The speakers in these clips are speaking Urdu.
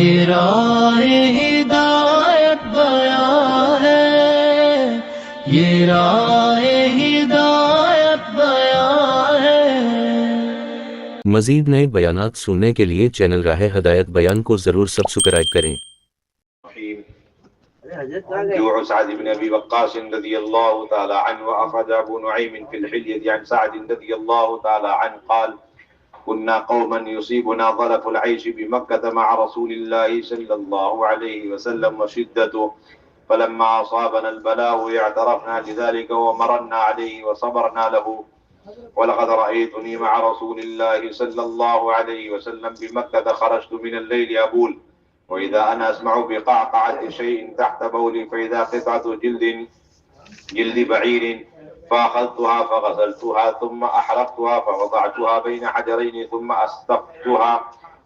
یہ راہ ہدایت بیان ہے، یہ راہ ہدایت بیان ہے۔ مزید نئے بیانات سننے کے لیے چینل راہ ہدایت بیان کو ضرور سبسکرائب کریں۔ جوع سعد بن ابي وقاص رضي الله تعالى عنه، واخرج ابو نعيم في الحلية عن سعد رضي الله تعالى عنه قال: كنا قوما يصيبنا ظلف العيش بمكة مع رسول الله صلى الله عليه وسلم وشدته، فلما أصابنا البلاء اعترفنا لذلك ومرنا عليه وصبرنا له. ولقد رأيتني مع رسول الله صلى الله عليه وسلم بمكة، خرجت من الليل أبول، وإذا أنا أسمع بقعقعة شيء تحت بولي، فإذا قطعة جلد بعير، فأخذتها فغسلتها ثم أحرقتها فوضعتها بين حجرين ثم أستقتها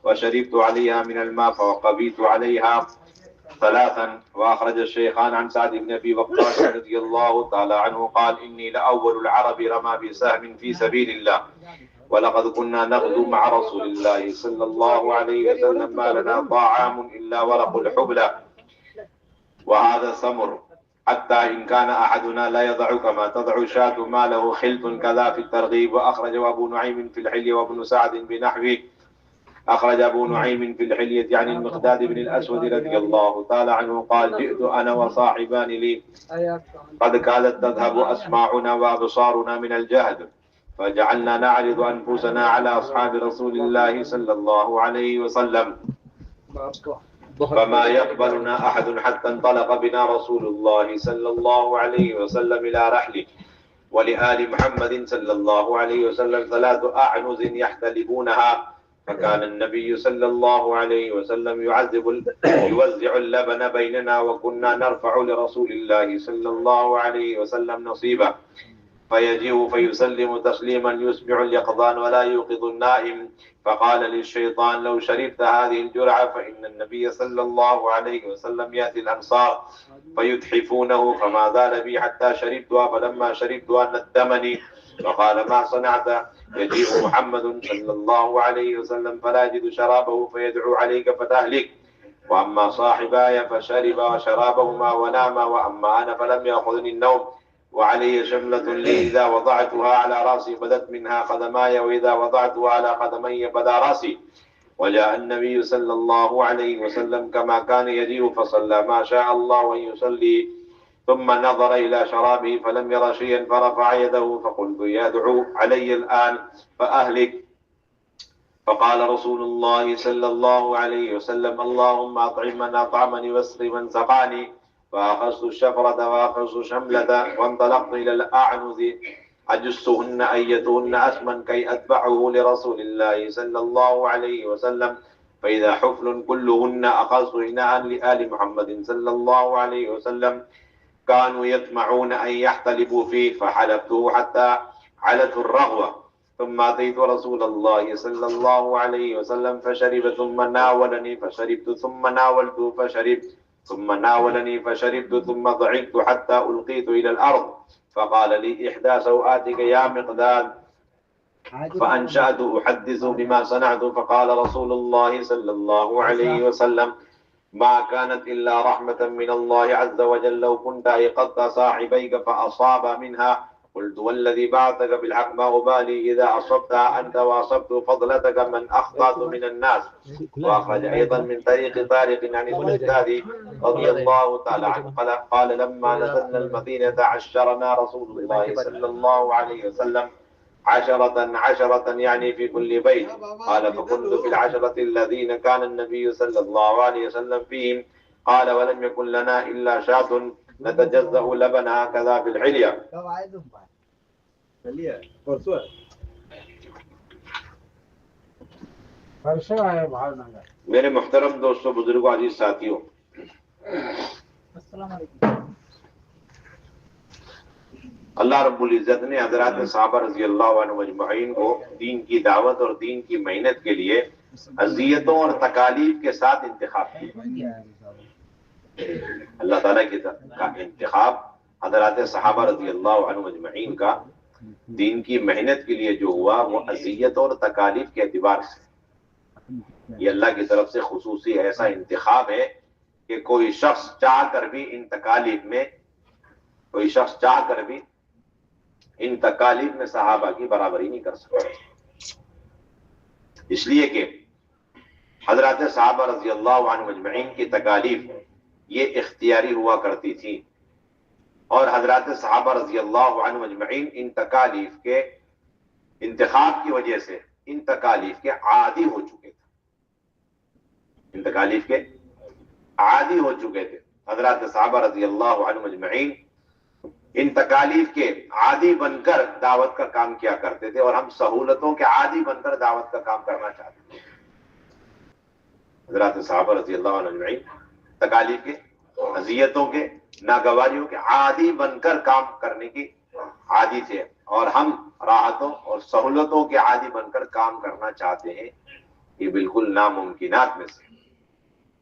وشربت عليها من الماء فوقبيت عليها ثلاثا. وأخرج الشيخان عن سعد بن أبي وقاص رضي الله تعالى عنه قال: إني لأول العرب رمى بسهم في سبيل الله، ولقد كنا نغزو مع رسول الله صلى الله عليه وسلم ما لنا طعام إلا ورق الحبلى وهذا سمر، حتى إن كان أحدنا لا يضع كما تضع شاة ما له خلط كذا في الترغيب. وأخرج أبو نعيم في الحلية وابن سعد بنحوه. أخرج أبو نعيم في الحلية عن المقداد بن الأسود رضي الله تعالى عنه قال: جئت أنا وصاحبان لي قد كادت تذهب أسماعنا وأبصارنا من الجهد، فجعلنا نعرض أنفسنا على أصحاب رسول الله صلى الله عليه وسلم، فما يقبلنا أحد حتى انطلق بنا رسول الله صلى الله عليه وسلم إلى رحله، ولآل محمد صلى الله عليه وسلم 3 أعنز يحتلبونها، فكان النبي صلى الله عليه وسلم يوزع اللبن بيننا، وكنا نرفع لرسول الله صلى الله عليه وسلم نصيبه، فيجيء فيسلم تسليما يسمع اليقظان ولا يوقظ النائم، فقال للشيطان: لو شربت هذه الجرعة فإن النبي صلى الله عليه وسلم يأتي الأنصار فيتحفونه، فما زال بي حتى شربتها، فلما شربتها ندمني فقال: ما صنعت؟ يجيء محمد صلى الله عليه وسلم فلا يجد شرابه فيدعو عليك فتهلك، وأما صاحباي فشرب وشرابهما وناما، وأما أنا فلم يأخذني النوم، وعلي شملة لي إذا وضعتها على رأسي بدت منها قدماي، وإذا وضعتها على قدمي بدا رأسي. وجاء النبي صلى الله عليه وسلم كما كان يجيء فصلى ما شاء الله أن يصلي، ثم نظر إلى شرابه فلم ير شيئا فرفع يده، فقلت: يدعو علي الآن فأهلك. فقال رسول الله صلى الله عليه وسلم: اللهم أطعم من أطعمني واسق من سقاني. فأخذت الشفرة وأخذت شملة وانطلقت إلى الأعنز أجسهن أيتهن أسما كي أتبعه لرسول الله صلى الله عليه وسلم، فإذا حفل كلهن. أخذت إناء لآل محمد صلى الله عليه وسلم كانوا يطمعون أن يحتلبوا فيه، فحلبته حتى علته الرغوة، ثم أتيت رسول الله صلى الله عليه وسلم فشرب، ثم ناولني فشربت، ثم ناولته فشربت، ثم ناولني فشربت، ثم ضعفت حتى ألقيت إلى الأرض، فقال لي: إحدى سوآتك يا مقداد، فأنشأت أحدث بما صنعت، فقال رسول الله صلى الله عليه وسلم: ما كانت إلا رحمة من الله عز وجل، لو كنت أيقظت صاحبيك فأصاب منها، قلت: والذي بعثك بالحق ما أبالي إذا أصبتها أنت وأصبت فضلتك من أخطأت من الناس. وأخرج أيضا من طريق طارق عن المقداد رضي الله تعالى عنه قال: لما نزلنا المدينة عشرنا رسول الله صلى الله عليه وسلم 10 يعني في كل بيت. قال: فكنت في 10 الذين كان النبي صلى الله عليه وسلم فيهم. قال: ولم يكن لنا إلا شاة نتجزأ لبنها كذا في الحلية. میرے محترم دوستوں، بزرگوں، عزیز ساتھیوں، السلام علیکم۔ اللہ رب العزت نے حضرات صحابہ رضی اللہ عنہ اجمعین کو دین کی دعوت اور دین کی محنت کے لیے اذیتوں اور تکالیف کے ساتھ انتخاب کیا۔ اللہ تعالیٰ کا انتخاب حضرات صحابہ رضی اللہ عنہ اجمعین کا دین کی محنت کے لیے جو ہوا وہ اذیت اور تکالیف کے اعتبار سے، یہ اللہ کی طرف سے خصوصی ایسا انتخاب ہے کہ کوئی شخص چاہ کر بھی ان تکالیف میں صحابہ کی برابری نہیں کر سکتا، اس لیے کہ حضرات صحابہ رضی اللہ عنہ اجمعین کی تکالیف یہ اختیاری ہوا کرتی تھی، اور حضرات صحابہ رضی اللہ عنہ اجمعین ان تکالیف کے انتخاب کی وجہ سے ان تکالیف کے عادی ہو چکے تھے، حضرات صحابہ رضی اللہ عنہ اجمعین ان تکالیف کے عادی بن کر دعوت کا کام کیا کرتے تھے، اور ہم سہولتوں کے عادی بن کر دعوت کا کام کرنا چاہتے ہیں۔ حضرات صحابہ رضی اللہ عنہ اجمعین تکالیف کے، اذیتوں کے، ناگواریوں کے عادی بن کر کام کرنے کی عادی تھے، اور ہم راحتوں اور سہولتوں کے عادی بن کر کام کرنا چاہتے ہیں۔ یہ بالکل ناممکنات میں سے،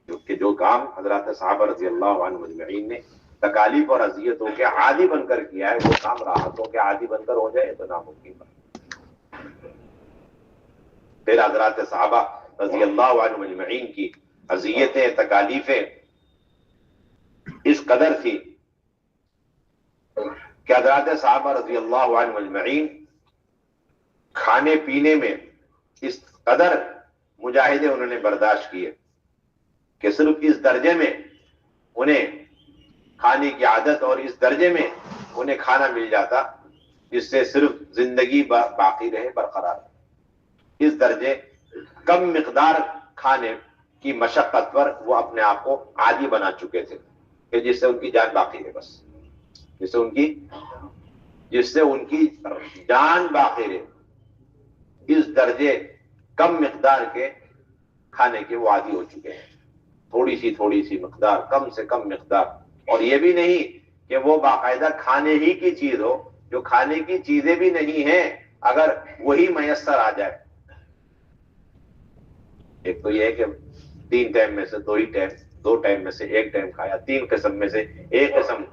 کیونکہ جو کام حضرات صحابہ رضی اللہ عنہ مجمعین نے تکالیف اور اذیتوں کے عادی بن کر کیا ہے، وہ کام راحتوں کے عادی بن کر ہو جائے تو ناممکن بن۔ پھر حضرات صحابہ رضی اللہ عنہ مجمعین کی اذیتیں، تکالیفیں اس قدر تھی کہ حضرات صحابہ رضی اللہ عنہ مجمعین کھانے پینے میں اس قدر مجاہدے انہوں نے برداشت کیے کہ صرف اس درجے میں انہیں کھانے کی عادت اور اس درجے میں انہیں کھانا مل جاتا جس سے صرف زندگی باقی رہے، برقرار۔ اس درجے کم مقدار کھانے کی مشقت پر وہ اپنے آپ کو عادی بنا چکے تھے کہ جس سے ان کی جان باقی رہے، بس جس سے ان کی جان باقی رہے، اس درجے کم مقدار کے کھانے کے وہ عادی ہو چکے ہیں۔ تھوڑی سی مقدار، کم سے کم مقدار، اور یہ بھی نہیں کہ وہ باقاعدہ کھانے ہی کی چیز ہو، جو کھانے کی چیزیں بھی نہیں ہیں اگر وہی میسر آ جائے۔ ایک تو یہ ہے کہ 3 ٹائم میں سے 2 ٹائم میں سے 1 ٹائم کھایا، 3 قسم میں سے 1 قسم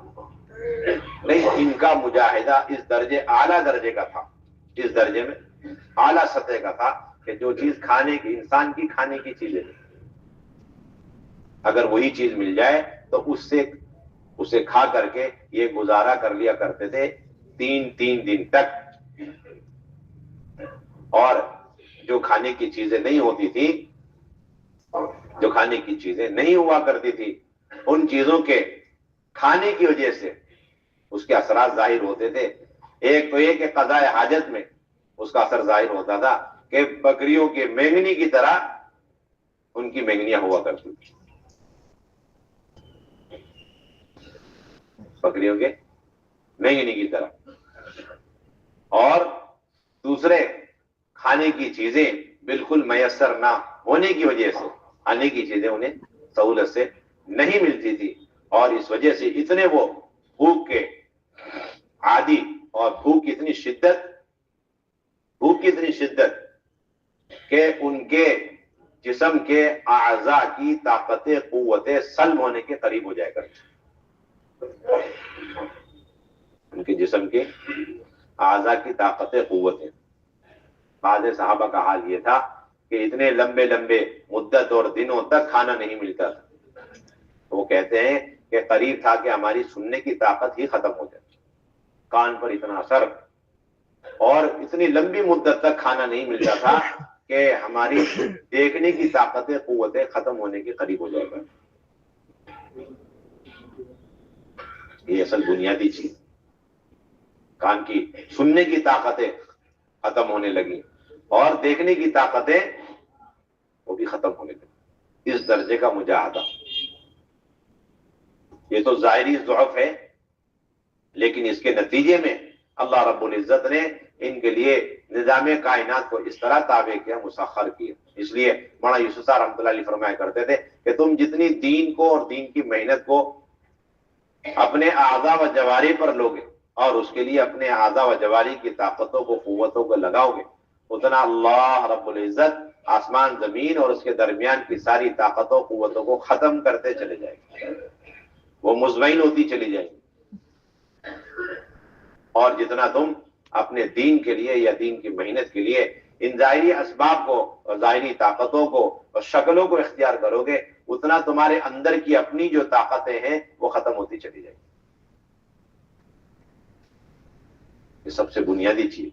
نہیں۔ ان کا مجاہدہ اس درجے، اعلیٰ درجے کا تھا، اس درجے میں اعلیٰ سطح کا تھا کہ جو چیز کھانے کی، انسان کی کھانے کی چیزیں اگر وہی چیز مل جائے تو اسے کھا کر کے یہ گزارا کر لیا کرتے تھے 3 دن تک۔ اور جو کھانے کی چیزیں نہیں ہوتی تھی، جو کھانے کی چیزیں نہیں ہوا کرتی تھی، ان چیزوں کے کھانے کی وجہ سے اس کے اثرات ظاہر ہوتے تھے۔ ایک تو یہ کہ قضاء حاجت میں اس کا اثر ظاہر ہوتا تھا کہ بکریوں کے مینگنی کی طرح ان کی مینگنیاں ہوا کرتی تھی، بکریوں کے مینگنی کی طرح۔ اور دوسرے، کھانے کی چیزیں بالکل میسر نہ ہونے کی وجہ سے کھانے کی چیزیں انہیں سہولت سے نہیں ملتی تھی، اور اس وجہ سے اتنے وہ بھوک کے عادی، اور بھوک کی اتنی شدت کہ ان کے جسم کے اعضاء کی طاقتیں، قوتیں سلب ہونے کے قریب ہو جائے کرتی، ان کے جسم کے اعضاء کی طاقتیں، قوتیں۔ بعض صحابہ کا حال یہ تھا کہ اتنے لمبے مدت اور دنوں تک کھانا نہیں ملتا تھا، وہ کہتے ہیں کہ قریب تھا کہ ہماری سننے کی طاقت ہی ختم ہو جائے، کان پر اتنا اثر، اور اتنی لمبی مدت تک کھانا نہیں ملتا تھا کہ ہماری دیکھنے کی طاقتیں، قوتیں ختم ہونے کے قریب ہو جائے گا۔ یہ اصل بنیادی چیز، کان کی سننے کی طاقتیں ختم ہونے لگی اور دیکھنے کی طاقتیں وہ بھی ختم ہونے لگی۔ اس درجے کا مجاہدہ، یہ تو ظاہری ضعف ہے، لیکن اس کے نتیجے میں اللہ رب العزت نے ان کے لیے نظام کائنات کو اس طرح تابع کیا، مسخر کیا۔ اس لیے مولانا یوسف صاحب رحمۃ اللہ علیہ فرمایا کرتے تھے کہ تم جتنی دین کو اور دین کی محنت کو اپنے اعضاء و جوارح پر لوگے اور اس کے لیے اپنے اعضاء و جوارح کی طاقتوں کو، قوتوں کو لگاؤ گے، اتنا اللہ رب العزت آسمان زمین اور اس کے درمیان کی ساری طاقتوں، قوتوں کو ختم کرتے چلے جائے گے، وہ مطمئن ہوتی چلی جائے گی۔ اور جتنا تم اپنے دین کے لیے یا دین کی محنت کے لیے ان ظاہری اسباب کو اور ظاہری طاقتوں کو اور شکلوں کو اختیار کرو گے اتنا تمہارے اندر کی اپنی جو طاقتیں ہیں وہ ختم ہوتی چلی جائیں گی. یہ سب سے بنیادی چیز.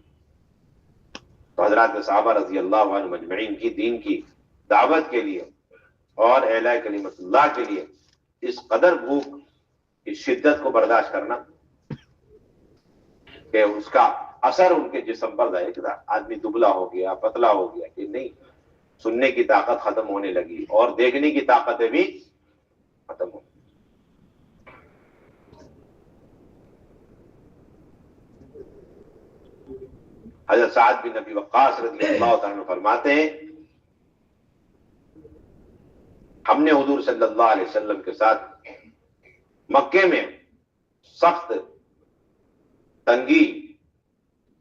تو حضرات صحابہ رضی اللہ عنہ مجمعین کی دین کی دعوت کے لیے اور اعلاء کلمت اللہ کے لیے اس قدر بھوک کی شدت کو برداشت کرنا کہ اس کا اثر ان کے جسم پر ظاہر تھا. آدمی دبلا ہو گیا، پتلا ہو گیا، کہ نہیں، سننے کی طاقت ختم ہونے لگی اور دیکھنے کی طاقتیں بھی ختم ہو گئی. حضرت سعد بن ابی وقاص رضی اللہ تعالیٰ عنہ فرماتے ہیں ہم نے حضور صلی اللہ علیہ وسلم کے ساتھ مکے میں سخت تنگی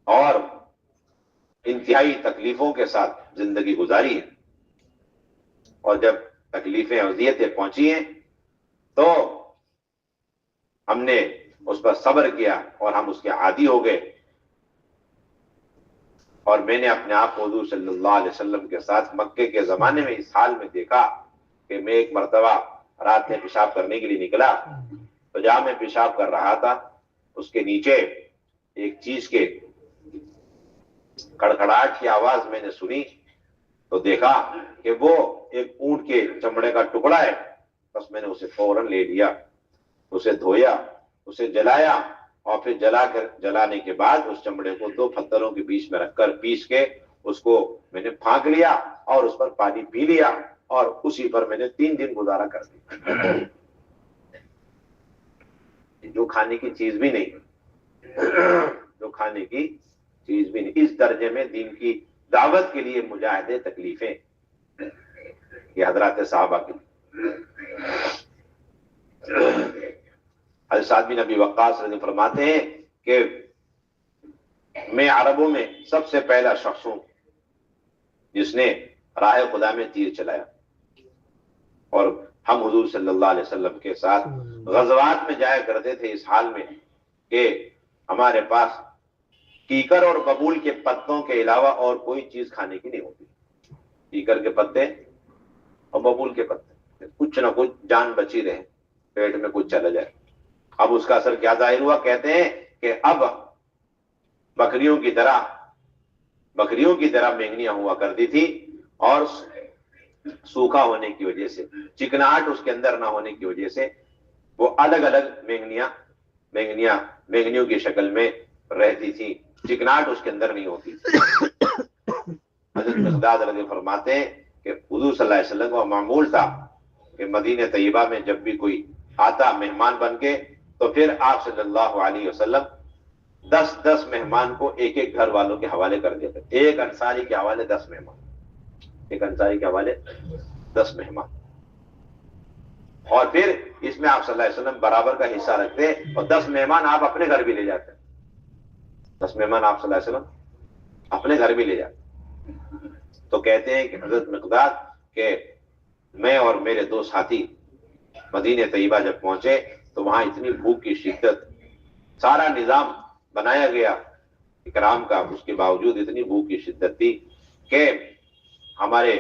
اور انتہائی تکلیفوں کے ساتھ زندگی گزاری ہے، اور جب تکلیفیں اذیتیں پہنچی ہیں تو ہم نے اس پر صبر کیا اور ہم اس کے عادی ہو گئے. اور میں نے اپنے آپ کو حضور صلی اللہ علیہ وسلم کے ساتھ مکے کے زمانے میں اس حال میں دیکھا کہ میں ایک مرتبہ رات میں پیشاب کرنے کے لیے نکلا تو جہاں میں پیشاب کر رہا تھا اس کے نیچے ایک چیز کے کڑکڑاہٹ کی آواز میں نے سنی تو دیکھا کہ وہ ایک اونٹ کے چمڑے کا ٹکڑا ہے. بس میں نے اسے فوراً لے لیا، اسے دھویا، اسے جلایا، اور پھر جلانے کے بعد اس چمڑے کو 2 پتھروں کے بیچ میں رکھ کر پیس کے اس کو میں نے پھانک لیا اور اس پر پانی پی لیا اور اسی پر میں نے 3 دن گزارا کر دیا. جو کھانے کی چیز بھی نہیں، جو کھانے کی چیز بھی نہیں، اس درجے میں دین کی دعوت کے لیے مجاہدے تکلیفیں یہ حضرات صحابہ کی. حضرت سعد بن ابی وقاص رضی فرماتے ہیں کہ میں عربوں میں سب سے پہلا شخص ہوں جس نے راہ خدا میں تیر چلایا، اور ہم حضور صلی اللہ علیہ وسلم کے ساتھ غزوات میں جایا کرتے تھے اس حال میں کہ ہمارے پاس کیکر اور ببول کے پتوں کے علاوہ اور کوئی چیز کھانے کی نہیں ہوتی. کیکر کے پتے اور ببول کے پتے، کچھ نہ کچھ جان بچی رہے، پیٹ میں کچھ چلا جائے. اب اس کا اثر کیا ظاہر ہوا؟ کہتے ہیں کہ اب بکریوں کی طرح مہنگیاں ہوا کرتی تھی، اور سوکھا ہونے کی وجہ سے، چکناہٹ اس کے اندر نہ ہونے کی وجہ سے وہ الگ الگ مہنگنیوں کی شکل میں رہتی تھی، چکناہٹ اس کے اندر نہیں ہوتی. حضرت مقداد رضی فرماتے ہیں کہ حضور صلی اللہ علیہ وسلم کا معمول تھا کہ مدینہ طیبہ میں جب بھی کوئی آتا مہمان بن کے تو پھر آپ صلی اللہ علیہ وسلم 10 مہمان کو ایک گھر والوں کے حوالے کر دیتے. ایک انصاری کے حوالے 10 مہمان، ایک انصاری کے حوالے 10 مہمان، اور پھر اس میں آپ صلی اللہ علیہ وسلم برابر کا حصہ رکھتے اور 10 مہمان آپ اپنے گھر بھی لے جاتے. 10 مہمان آپ صلی اللہ علیہ وسلم اپنے گھر بھی لے جاتے. تو کہتے ہیں کہ حضرت مقداد کہ میں اور میرے 2 ساتھی مدینہ طیبہ جب پہنچے تو وہاں اتنی بھوک کی شدت، سارا نظام بنایا گیا اکرام کا، اس کے باوجود اتنی بھوک کی شدت تھی کہ ہمارے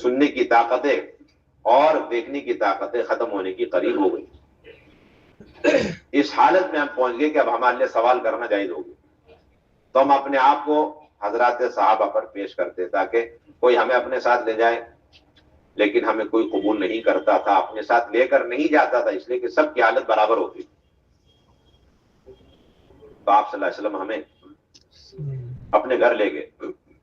سننے کی طاقتیں اور دیکھنے کی طاقتیں ختم ہونے کی قریب ہو گئی. اس حالت میں ہم پہنچ گئے کہ اب ہمارے لیے سوال کرنا جائز ہو گیا. تو ہم اپنے آپ کو حضرات صحابہ پر پیش کرتے تاکہ کوئی ہمیں اپنے ساتھ لے جائے، لیکن ہمیں کوئی قبول نہیں کرتا تھا، اپنے ساتھ لے کر نہیں جاتا تھا، اس لیے کہ سب کی حالت برابر ہوتی. تو آپ صلی اللہ علیہ وسلم ہمیں اپنے گھر لے گئے،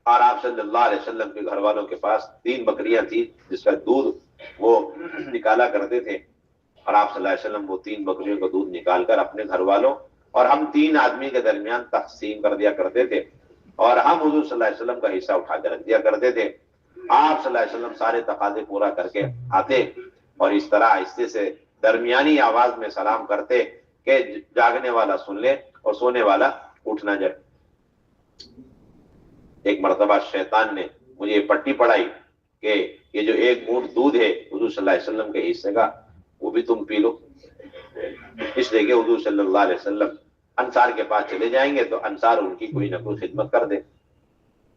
اور آپ صلی اللہ علیہ وسلم کے گھر والوں کے پاس 3 بکریاں تھیں جس کا دودھ وہ نکالا کرتے تھے، اور آپ صلی اللہ علیہ وسلم وہ 3 بکریوں کا دودھ نکال کر اپنے گھر والوں اور ہم 3 آدمی کے درمیان تقسیم کر دیا کرتے تھے، اور ہم حضور صلی اللہ علیہ وسلم کا حصہ اٹھا کے رکھ دیا کرتے تھے. آپ صلی اللہ علیہ وسلم سارے تقاضے پورا کر کے آتے اور اس طرح آہستے سے درمیانی آواز میں سلام کرتے کہ جاگنے والا سن لے اور سونے والا اٹھ نہ جائے. ایک مرتبہ شیطان نے مجھے یہ پٹی پڑھائی کہ یہ جو 1 گھونٹ دودھ ہے حضور صلی اللہ علیہ وسلم کے حصے کا وہ بھی تم پی لو، اس لیے کہ حضور صلی اللہ علیہ وسلم انصار کے پاس چلے جائیں گے تو انصار ان کی کوئی نہ کوئی خدمت کر دے.